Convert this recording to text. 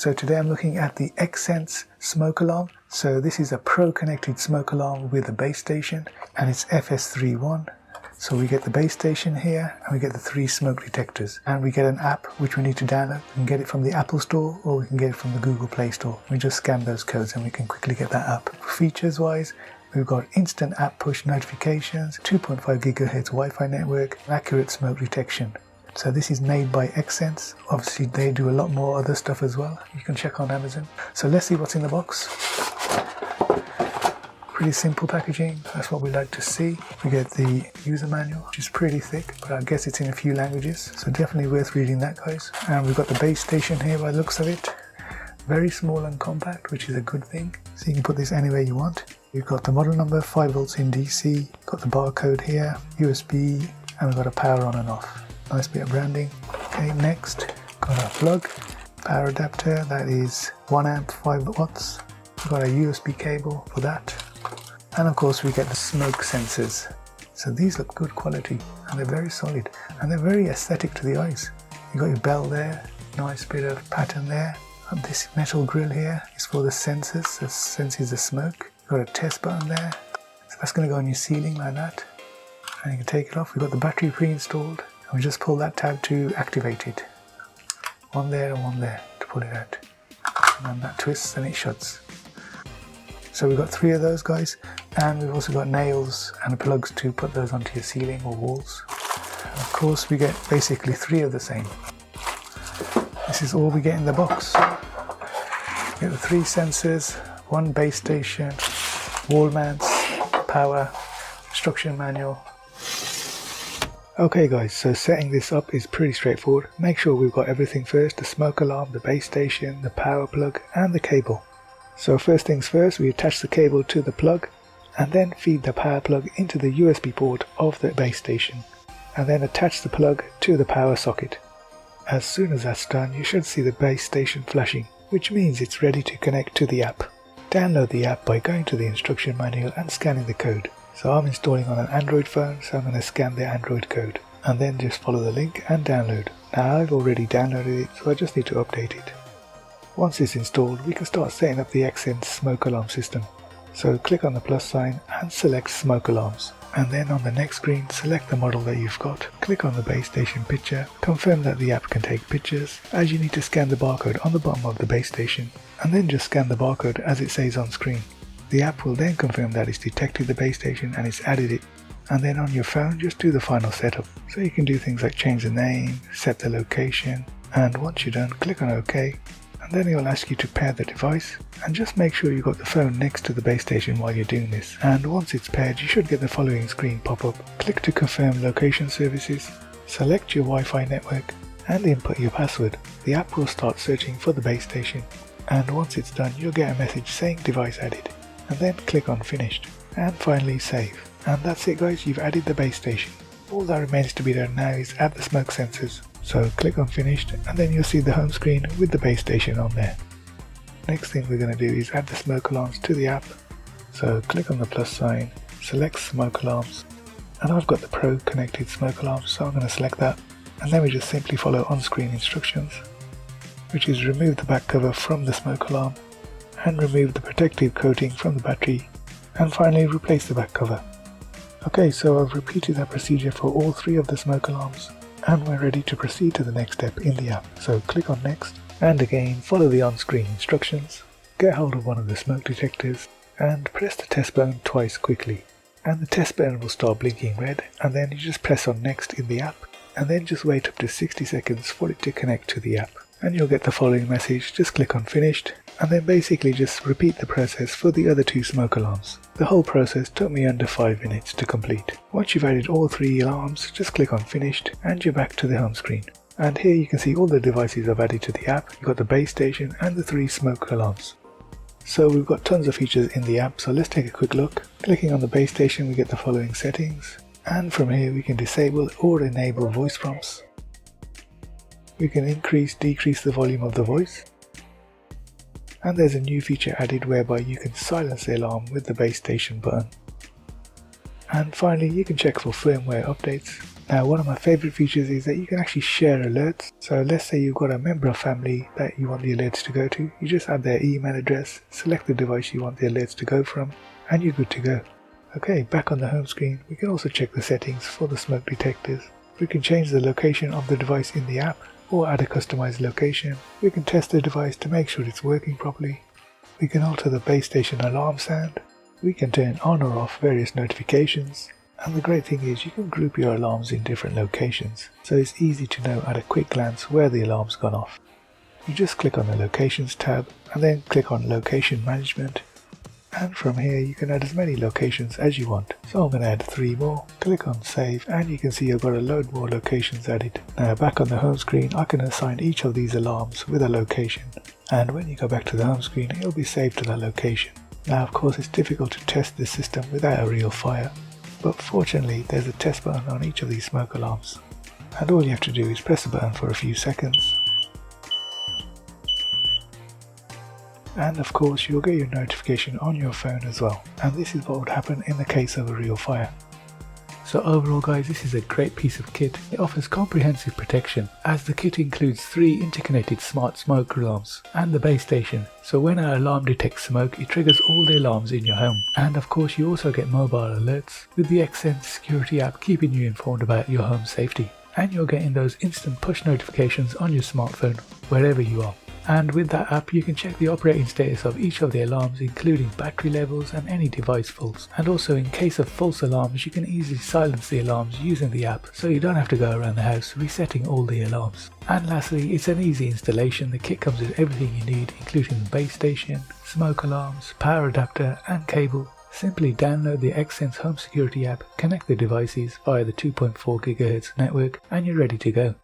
So today I'm looking at the Xsense smoke alarm. So this is a Pro connected smoke alarm with a base station, and it's FS31. So we get the base station here, and we get the 3 smoke detectors, and we get an app which we need to download. We can get it from the Apple Store, or we can get it from the Google Play Store. We just scan those codes and we can quickly get that app. Features wise, we've got instant app push notifications, 2.5 GHz Wi-Fi network, and accurate smoke detection. So this is made by Xsense. Obviously they do a lot more other stuff as well. You can check on Amazon. So let's see what's in the box. Pretty simple packaging, that's what we like to see. We get the user manual, which is pretty thick, but I guess it's in a few languages, so definitely worth reading that, guys. And we've got the base station here by the looks of it. Very small and compact, which is a good thing. So you can put this anywhere you want. We've got the model number, 5 volts in DC, got the barcode here, USB, and we've got a power on and off. Nice bit of branding. Okay, next, got our plug, power adapter, that is 1 amp, 5 watts. We've got a USB cable for that. And of course we get the smoke sensors. So these look good quality and they're very solid and they're very aesthetic to the eyes. You got your bell there, nice bit of pattern there. And this metal grill here is for the sensors, that senses the smoke. You've got a test button there, so that's going to go on your ceiling like that. And you can take it off. We've got the battery pre-installed and we just pull that tab to activate it. One there and one there to pull it out. And then that twists and it shuts. So we've got 3 of those, guys, and we've also got nails and plugs to put those onto your ceiling or walls. And of course we get basically 3 of the same. This is all we get in the box. We get the 3 sensors, 1 base station, wall mounts, power, instruction manual. Okay guys, so setting this up is pretty straightforward. Make sure we've got everything first: the smoke alarm, the base station, the power plug and the cable. So first things first, we attach the cable to the plug and then feed the power plug into the USB port of the base station and then attach the plug to the power socket. As soon as that's done, you should see the base station flashing, which means it's ready to connect to the app. Download the app by going to the instruction manual and scanning the code. So I'm installing on an Android phone, so I'm going to scan the Android code and then just follow the link and download. Now I've already downloaded it, so I just need to update it. Once it's installed, we can start setting up the Xsense smoke alarm system. So click on the plus sign and select smoke alarms. And then on the next screen, select the model that you've got. Click on the base station picture, confirm that the app can take pictures, as you need to scan the barcode on the bottom of the base station, and then just scan the barcode as it says on screen. The app will then confirm that it's detected the base station and it's added it. And then on your phone, just do the final setup. So you can do things like change the name, set the location, and once you're done, click on OK. And then it will ask you to pair the device, and just make sure you got the phone next to the base station while you're doing this. And once it's paired, you should get the following screen pop up. Click to confirm location services, select your Wi-Fi network and input your password. The app will start searching for the base station, and once it's done you'll get a message saying device added, and then click on finished and finally save. And that's it guys, you've added the base station. All that remains to be done now is add the smoke sensors. So click on finished and then you'll see the home screen with the base station on there. Next thing we're going to do is add the smoke alarms to the app. So click on the plus sign, select smoke alarms, and I've got the Pro connected smoke alarm, so I'm going to select that. And then we just simply follow on-screen instructions, which is remove the back cover from the smoke alarm and remove the protective coating from the battery, and finally replace the back cover. Okay, so I've repeated that procedure for all 3 of the smoke alarms, and we're ready to proceed to the next step in the app. So click on next, and again follow the on-screen instructions, get hold of one of the smoke detectors and press the test button twice quickly, and the test button will start blinking red, and then you just press on next in the app and then just wait up to 60 seconds for it to connect to the app, and you'll get the following message. Just click on finished and then basically just repeat the process for the other 2 smoke alarms. The whole process took me under 5 minutes to complete. Once you've added all 3 alarms, just click on finished and you're back to the home screen. And here you can see all the devices I've added to the app. You've got the base station and the 3 smoke alarms. So we've got tons of features in the app, so let's take a quick look. Clicking on the base station we get the following settings, and from here we can disable or enable voice prompts. We can increase, decrease the volume of the voice. And there's a new feature added whereby you can silence the alarm with the base station button. And finally, you can check for firmware updates. Now, one of my favorite features is that you can actually share alerts. So let's say you've got a member of family that you want the alerts to go to. You just add their email address, select the device you want the alerts to go from, and you're good to go. Okay, back on the home screen, we can also check the settings for the smoke detectors. We can change the location of the device in the app or add a customized location. We can test the device to make sure it's working properly. We can alter the base station alarm sound. We can turn on or off various notifications. And the great thing is you can group your alarms in different locations, so it's easy to know at a quick glance where the alarm's gone off. You just click on the Locations tab and then click on Location Management, and from here you can add as many locations as you want. So I'm going to add 3 more, click on Save, and you can see I've got a load more locations added. Now back on the home screen, I can assign each of these alarms with a location, and when you go back to the home screen it'll be saved to that location. Now of course it's difficult to test this system without a real fire, but fortunately there's a test button on each of these smoke alarms, and all you have to do is press the button for a few seconds, and of course you'll get your notification on your phone as well, and this is what would happen in the case of a real fire. So overall guys, this is a great piece of kit. It offers comprehensive protection as the kit includes 3 interconnected smart smoke alarms and the base station. So when an alarm detects smoke, it triggers all the alarms in your home. And of course you also get mobile alerts with the Xsense security app keeping you informed about your home safety. And you're getting those instant push notifications on your smartphone wherever you are. And with that app you can check the operating status of each of the alarms, including battery levels and any device faults. And also in case of false alarms you can easily silence the alarms using the app, so you don't have to go around the house resetting all the alarms. And lastly, it's an easy installation. The kit comes with everything you need, including the base station, smoke alarms, power adapter and cable. Simply download the Xsense Home Security app, connect the devices via the 2.4 GHz network and you're ready to go.